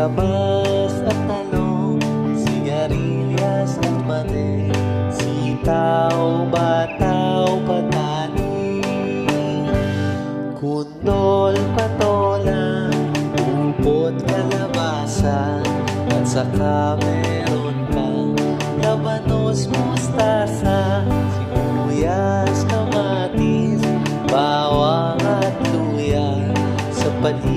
Sibuyabas at talong, sigarilyas at mani, sitaw, bataw, patani, kundol, patola, upot, kalabasa, at saka meron pang labanos, mustasa, sibuyas, kamatis, bawang at luya, sa paligid